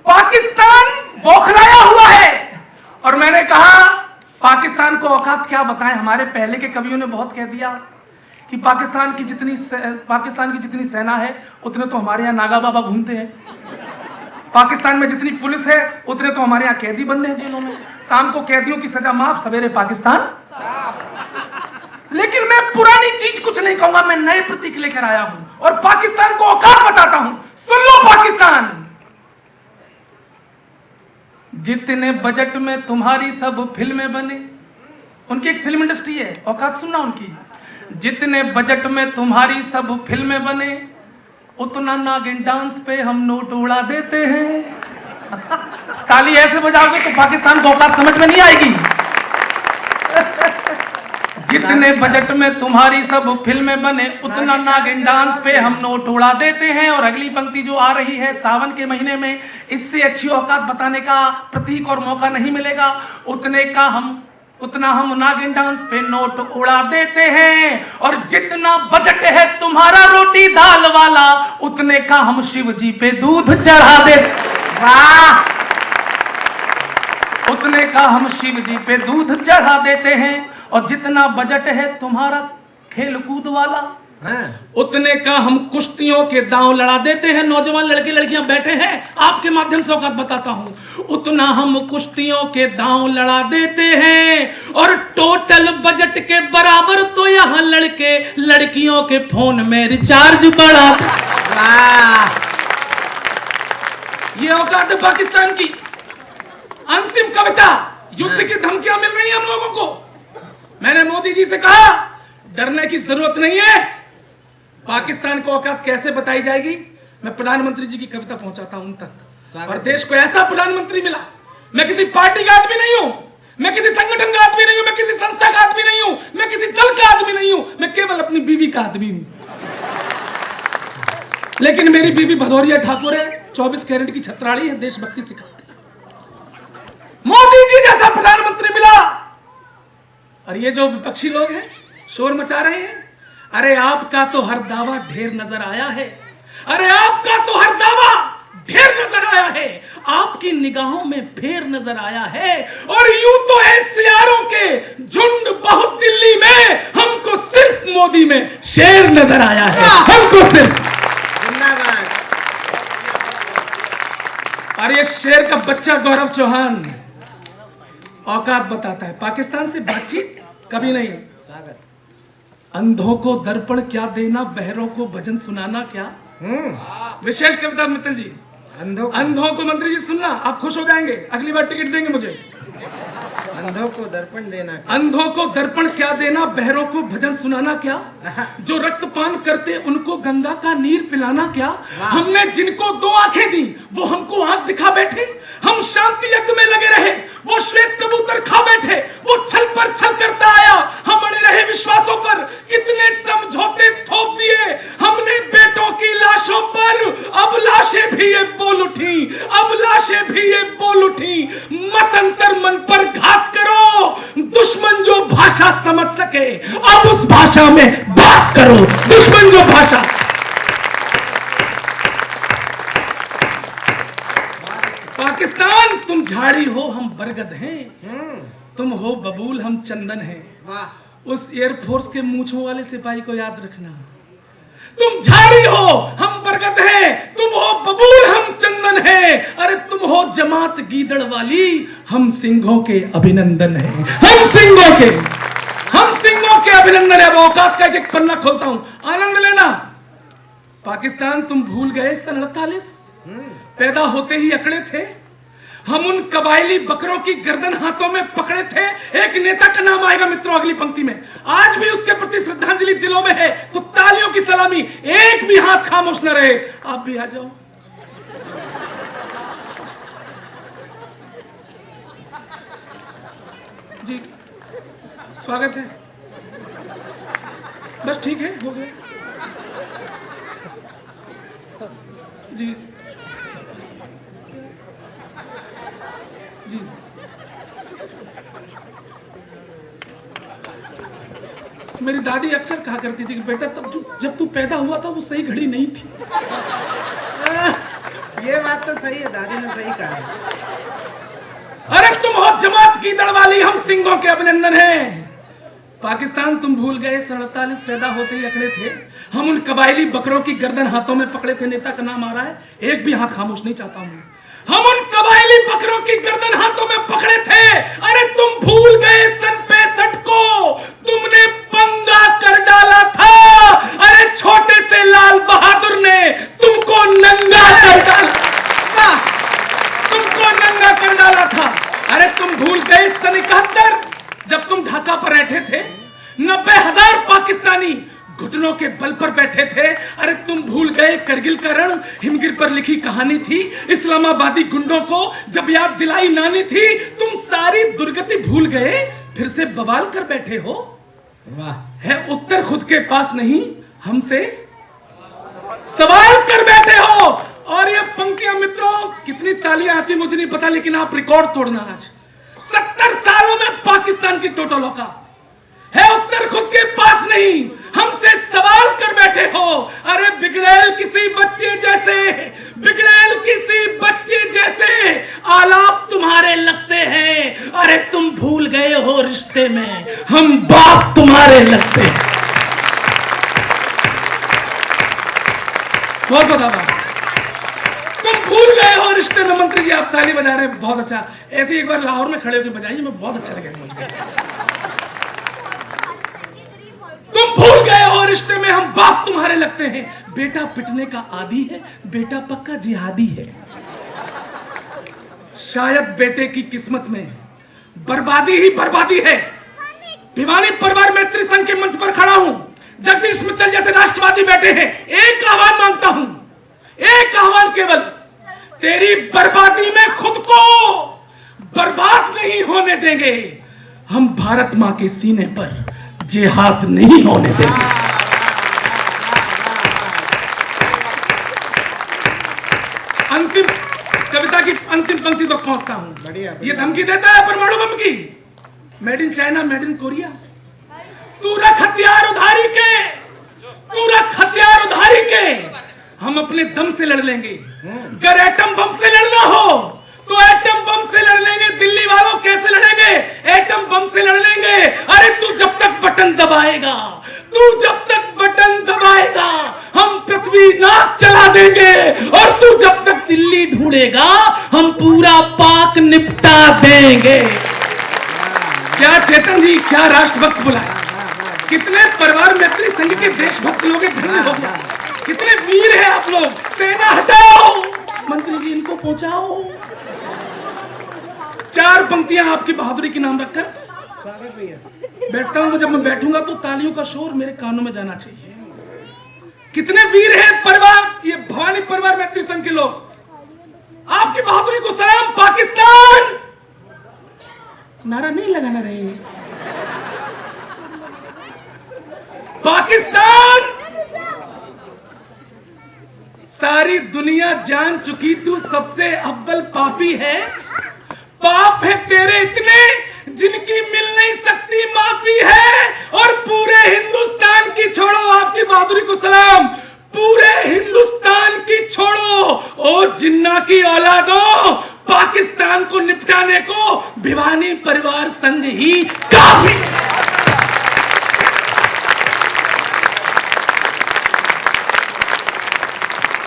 पाकिस्तान बौखलाया हुआ है। और मैंने कहा पाकिस्तान को औकात क्या बताएं। हमारे पहले के कवियों ने बहुत कह दिया कि पाकिस्तान की जितनी सेना है उतने तो हमारे यहाँ नागा बाबा घूमते हैं। पाकिस्तान में जितनी पुलिस है उतने तो हमारे यहाँ कैदी बंदे हैं जेलों में। शाम को कैदियों की सजा माफ, सवेरे पाकिस्तान। लेकिन मैं पुरानी चीज कुछ नहीं कहूंगा, मैं नए प्रतीक लेकर आया हूं और पाकिस्तान को औकात बताता हूं। सुन लो पाकिस्तान, जितने बजट में तुम्हारी सब फिल्में बने, उनकी एक फिल्म इंडस्ट्री है, औकात सुनना उनकी। जितने बजट में तुम्हारी सब फिल्में बने, उतना नागिन डांस पे हम नोट उड़ा देते हैं। ताली ऐसे बजाओगे तो पाकिस्तान को औकात समझ में नहीं आएगी। जितने बजट में तुम्हारी सब फिल्में बने, उतना नागिन डांस पे हम नोट उड़ा देते हैं। और अगली पंक्ति जो आ रही है, सावन के महीने में इससे अच्छी औकात बताने का प्रतीक और मौका नहीं मिलेगा। उतना हम नागिन डांस पे नोट उड़ा देते हैं। और जितना बजट है तुम्हारा रोटी दाल वाला, उतने का हम शिव जी पे दूध चढ़ा देते। वाह! उतने का हम शिव जी पे दूध चढ़ा देते हैं। और जितना बजट है तुम्हारा खेल कूद वाला, उतने का हम कुश्तियों के दांव लड़ा देते हैं। नौजवान लड़के लड़कियां बैठे हैं, आपके माध्यम से औकात बताता हूं। उतना हम कुश्तियों के दांव लड़ा देते हैं। और टोटल बजट के बराबर तो यहां लड़के लड़कियों के फोन में रिचार्ज बढ़ा। ये औकात है पाकिस्तान की। अंतिम कविता, युद्ध की धमकियां मिल रही हैं हम लोगों को। मैंने मोदी जी से कहा डरने की जरूरत नहीं है। पाकिस्तान को औकात कैसे बताई जाएगी, मैं प्रधानमंत्री जी की कविता पहुंचाता हूं उन तक। और देश को ऐसा प्रधानमंत्री मिला, मैं किसी पार्टी का आदमी नहीं हूं, मैं किसी संगठन का आदमी नहीं हूं, मैं किसी संस्था का आदमी नहीं हूं, मैं किसी दल का आदमी नहीं हूं, मैं केवल अपनी बीवी का आदमी हूं। लेकिन मेरी बीवी भदौरिया ठाकुर है, 24 कैरेट की छतराड़ी है, देशभक्ति सिखाती है। मोदी जी जैसा प्रधानमंत्री मिला। और ये जो विपक्षी लोग हैं शोर मचा रहे हैं, अरे आपका तो हर दावा ढेर नजर आया है। अरे आपका तो हर दावा ढेर नजर आया है। आपकी निगाहों में फेर नजर आया है। और यूं तो एसआरों के झुंड बहुत दिल्ली में, हमको सिर्फ मोदी में शेर नजर आया है। हमको सिर्फ। और ये शेर का बच्चा गौरव चौहान औकात बताता है। पाकिस्तान से बातचीत कभी नहीं। अंधों को दर्पण क्या देना, बहरों को भजन सुनाना क्या। विशेष कविता मित्तल जी। अंधों को मंत्री जी सुनना, आप खुश हो जाएंगे, अगली बार टिकट देंगे मुझे। अंधों को दर्पण देना, अंधों को दर्पण क्या देना, बहरों को भजन सुनाना क्या। जो रक्तपान करते उनको गंगा का नीर पिलाना क्या। हमने जिनको 2 आंखें दी वो हमको आंख दिखा बैठे। हम शांति यज्ञ में लगे रहे, वो श्वेत कबूतर खा बैठे। वो छल पर छल करता आया, हम अड़े रहे विश्वासों पर। कितने समझौते थोप दिए हमने बेटों की लाशों पर। अब लाशें भी ये बोल उठी, अब लाशें भी ये बोल उठी। मत अंतर मन पर घात करो, दुश्मन जो भाषा समझ सके अब उस भाषा में बात करो। दुश्मन जो भाषा। पाकिस्तान तुम झाड़ी हो हम बरगद हैं, तुम हो बबूल हम चंदन हैं। उस एयरफोर्स के मूंछों वाले सिपाही को याद रखना। तुम झाड़ी हो हम बरगद हैं, तुम हो बबूल हम चंदन हैं। अरे तुम हो जमात गीदड़ वाली, हम सिंहों के अभिनंदन हैं। हम सिंहों के अभिनंदन है। औकात का एक पन्ना खोलता हूं, आनंद लेना। पाकिस्तान तुम भूल गए सन 48 पैदा होते ही अकड़े थे। हम उन कबायली बकरों की गर्दन हाथों में पकड़े थे। एक नेता का नाम आएगा मित्रों अगली पंक्ति में, आज भी उसके प्रति श्रद्धांजलि दिलों में है। तो तालियों की सलामी, एक भी हाथ खामोश न रहे। आप भी आ जाओ। जी स्वागत है। बस ठीक है, हो गया जी। जी मेरी दादी अक्सर कहा करती थी कि बेटा तब जब तू पैदा हुआ था वो सही घड़ी नहीं थी। ये बात तो सही है, दादी ने सही कहा है। अरे तुम हो जमात की दड़ वाली, हम सिंगों के अभिनंदन हैं। पाकिस्तान तुम भूल गए 47 पैदा होते ही अकड़े थे। हम उन कबायली बकरों की गर्दन हाथों में पकड़े थे। नेता का नाम आ रहा है, एक भी हाथ खामोश नहीं चाहता हूं। हम उन कबायली बकरों की गर्दन हाथों में पकड़े थे। अरे तुम भूल गए सन 65 को, तुमने पंगा कर डाला था। अरे छोटे से लाल बहादुर ने तुमको नंगा कर डाला, तुमको नंगा कर डाला था। अरे तुम भूल गए सन 71 जब तुम ढाका पर बैठे थे, 90,000 पाकिस्तानी घुटनों के बल पर बैठे थे। अरे तुम भूल गए करगिल का रण हिमगिर पर लिखी कहानी थी। इस्लामाबादी गुंडों को जब याद दिलाई नानी थी। तुम सारी दुर्गति भूल गए, फिर से बवाल कर बैठे हो। वाह, है उत्तर खुद के पास नहीं, हमसे सवाल कर बैठे हो। और ये पंक्तियां मित्रों, कितनी तालियां आती मुझे नहीं पता, लेकिन आप रिकॉर्ड तोड़ना। आज 70 सालों में पाकिस्तान की टोटल औकात है उत्तर खुद के पास नहीं, हमसे सवाल कर बैठे हो। अरे बिगड़ैल किसी बच्चे जैसे, बिगड़ैल किसी बच्चे जैसे आलाप तुम्हारे लगते हैं। अरे तुम भूल गए हो रिश्ते में हम बाप तुम्हारे लगते हैं। बहुत बहुत तुम भूल गए हो रिश्ते में। मंत्री जी आप ताली बजा रहे हैं, बहुत अच्छा। ऐसे एक बार लाहौर में खड़े होकर बजाइए, मैं बहुत अच्छा लगेगा मुझे। तुम भूल गए हो रिश्ते में हम बाप तुम्हारे लगते हैं। बेटा पिटने का आदी है, बेटा पक्का जिहादी है। शायद बेटे की किस्मत में बर्बादी ही बर्बादी है। भिवानी परिवार मैत्री संघ के मंच पर खड़ा हूं, जगदीश मित्तल जैसे राष्ट्रवादी बैठे हैं। एक आह्वान मांगता हूं, एक आह्वान केवल, तेरी बर्बादी में खुद को बर्बाद नहीं होने देंगे। हम भारत मां के सीने पर जिहाद नहीं होने देंगे। अंतिम कविता की अंतिम पंक्ति तक पहुंचता हूं। बढ़िया, ये धमकी देता है परमाणु बम की, made in China, made in Korea. तू रख हथियार उधारी के, तू रख हथियार उधारी के, हम अपने दम से लड़ लेंगे। अगर एटम बम से लड़ना हो तो एटम बम से लड़ लेंगे। दिल्ली वालों कैसे लड़ेंगे? एटम बम से लड़ लेंगे। अरे तू जब तक बटन दबाएगा, तू जब तक बटन दबाएगा, हम पृथ्वी नाक चला देंगे। और तू जब तक दिल्ली ढूंढेगा, हम पूरा पाक निपटा देंगे। क्या चेतन जी, क्या राष्ट्रभक्त बुलाए, कितने परिवार मैत्री संघ के देशभक्त लोग धन्य हो गए, कितने वीर हैं आप लोग। सेना हटाओ, मंत्री जी इनको पहुंचाओ। 4 पंक्तियां आपकी बहादुरी के नाम रखकर बैठता हूं। जब मैं बैठूंगा तो तालियों का शोर मेरे कानों में जाना चाहिए। कितने वीर हैं परिवार, ये भवानी परिवार मैत्री संघ के लोग, आपकी बहादुरी को सलाम। पाकिस्तान नारा नहीं लगाना रहे। पाकिस्तान सारी दुनिया जान चुकी तू सबसे अव्वल पापी है। पाप है तेरे इतने जिनकी मिल नहीं सकती माफी है। और पूरे हिंदुस्तान की छोड़ो, आपकी बहादुरी को सलाम। पूरे हिंदुस्तान की छोड़ो, ओ जिन्ना की औलादों, पाकिस्तान को निपटाने को भिवानी परिवार संघ ही काफी।